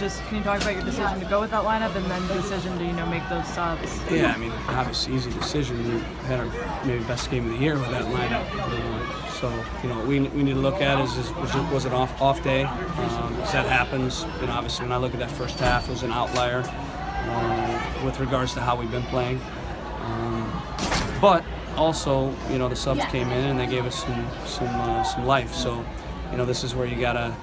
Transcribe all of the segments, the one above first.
just can you talk about your decision to go with that lineup and then the decision to make those subs? Yeah, I mean, obviously easy decision. We had our maybe best game of the year with that lineup. So what we need to look at is was it off day? That happens. Obviously when I look at that first half, it was an outlier with regards to how we've been playing. But also, the subs came in and they gave us some life. So, this is where you gotta,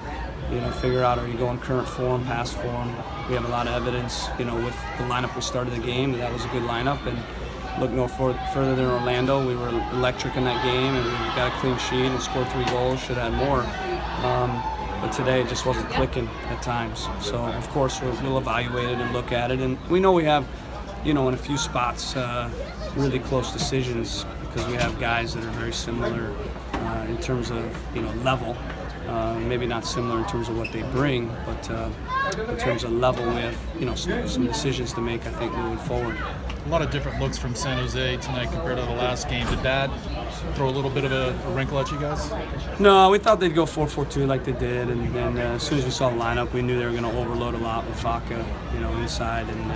figure out, are you going current form, past form? We have a lot of evidence, with the lineup we started the game, that was a good lineup. And look no further than Orlando. We were electric in that game, and we got a clean sheet and scored 3 goals. Should have had more. But today it just wasn't clicking at times. So, of course, we'll evaluate it and look at it. And we know we have, in a few spots, really close decisions because we have guys that are very similar in terms of, level. Maybe not similar in terms of what they bring, but in terms of level, we have, some decisions to make, I think, moving forward. A lot of different looks from San Jose tonight compared to the last game. Did that throw a little bit of a wrinkle at you guys? No, we thought they'd go 4-4-2 like they did, and then as soon as we saw the lineup, we knew they were going to overload a lot with Vaca, inside, and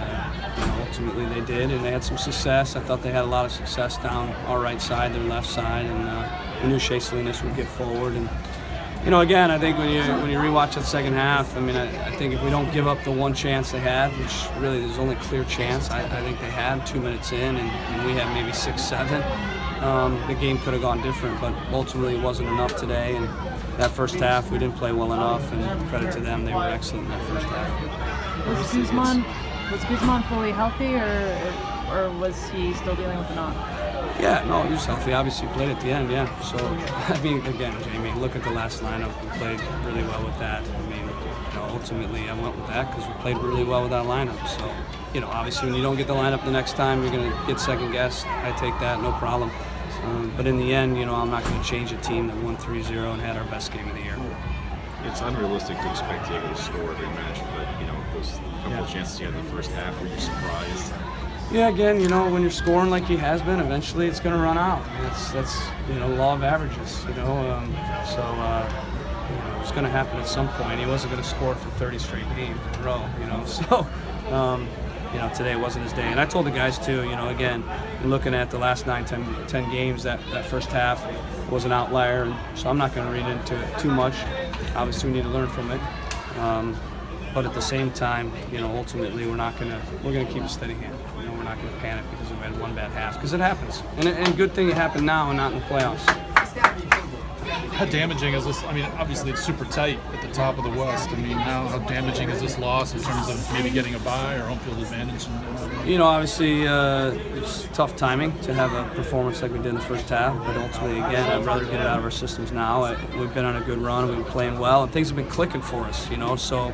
ultimately they did, and they had some success. I thought they had a lot of success down our right side, their left side, and we knew Shea Salinas would get forward. And again, I think when you rewatch that second half, I think if we don't give up the one chance they had, which really there's only a clear chance, I think they had 2 minutes in, and we had maybe 6, 7. The game could have gone different, but ultimately it wasn't enough today. And that first half, we didn't play well enough, and credit to them, they were excellent in that first half. Was Guzman fully healthy, or was he still dealing with the knock? Yeah, no, he was healthy. Obviously played at the end, yeah. So, again, Jamie, look at the last lineup. We played really well with that. Ultimately I went with that because we played really well with that lineup. So, obviously when you don't get the lineup the next time, you're going to get second-guessed. I take that, no problem. But in the end, I'm not going to change a team that won 3-0 and had our best game of the year. It's unrealistic to expect Diego to score every match, but, those couple of chances he had in the first half, were you surprised? Yeah, again, when you're scoring like he has been, eventually it's going to run out. That's law of averages, so it's going to happen at some point. He wasn't going to score for 30 straight games in a row, so today wasn't his day. And I told the guys too, again, looking at the last 9, 10 games, that first half was an outlier, and so I'm not going to read into it too much. Obviously, we need to learn from it. But at the same time, ultimately we're going to keep a steady hand. We're not going to panic because we had one bad half, because it happens. And good thing it happened now and not in the playoffs. How damaging is this? Obviously it's super tight at the top of the West. How damaging is this loss in terms of maybe getting a bye or home field advantage? Obviously it's tough timing to have a performance like we did in the first half, but ultimately, again, I'd rather get it out of our systems now. We've been on a good run, we've been playing well, and things have been clicking for us, so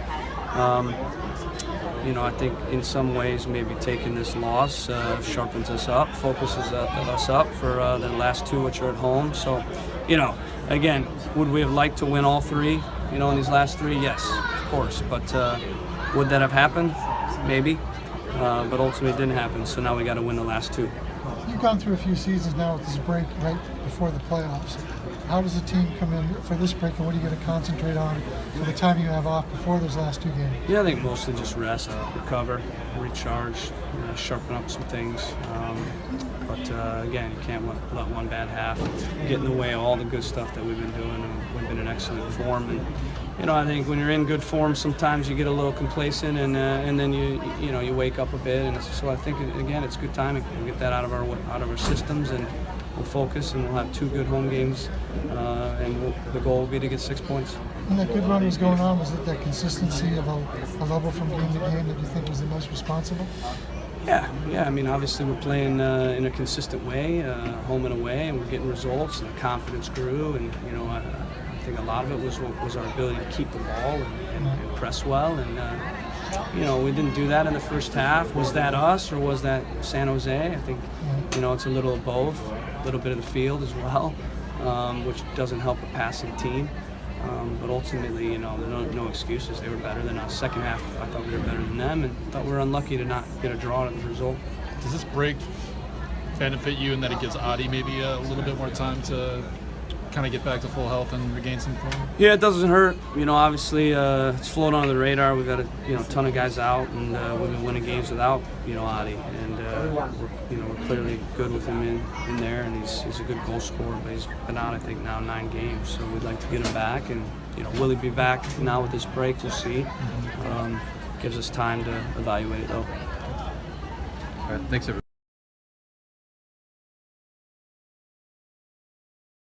I think in some ways maybe taking this loss sharpens us up, focuses us up for the last 2, which are at home. So, again, would we have liked to win all 3, in these last 3? Yes, of course. But would that have happened? Maybe. But ultimately it didn't happen, so now we got to win the last 2. You've gone through a few seasons now with this break right before the playoffs. How does the team come in for this break, and what are you going to concentrate on for the time you have off before those last 2 games? Yeah, I think mostly just rest, recover, recharge, sharpen up some things. But again, you can't let one bad half get in the way of all the good stuff that we've been doing, and we've been in excellent form. And I think when you're in good form, sometimes you get a little complacent, and then you wake up a bit. And so I think again, it's good timing. We'll get that out of our systems, and we'll focus, and we'll have 2 good home games. And the goal will be to get 6 points. When that good run was going on, was it that consistency of a level from game to game that you think was the most responsible? Yeah. Obviously we're playing in a consistent way, home and away, and we're getting results, and the confidence grew, and I think a lot of it was our ability to keep the ball and press well, and we didn't do that in the first half. Was that us, or was that San Jose? I think it's a little of both, a little bit of the field as well, which doesn't help a passing team. But ultimately, no excuses. They were better than us. Second half, I thought we were better than them, and thought we were unlucky to not get a draw at the result. Does this break benefit you in that it gives Adi maybe a little bit more time to kind of get back to full health and regain some form? Yeah, it doesn't hurt. You know, obviously it's flown under the radar. We've got a ton of guys out, and we've been winning games without Adi, and we're clearly good with him in there, and he's a good goal scorer. But he's been out, I think, now 9 games, so we'd like to get him back. And will he be back now with this break? We'll see. Gives us time to evaluate it though. All right, thanks everybody.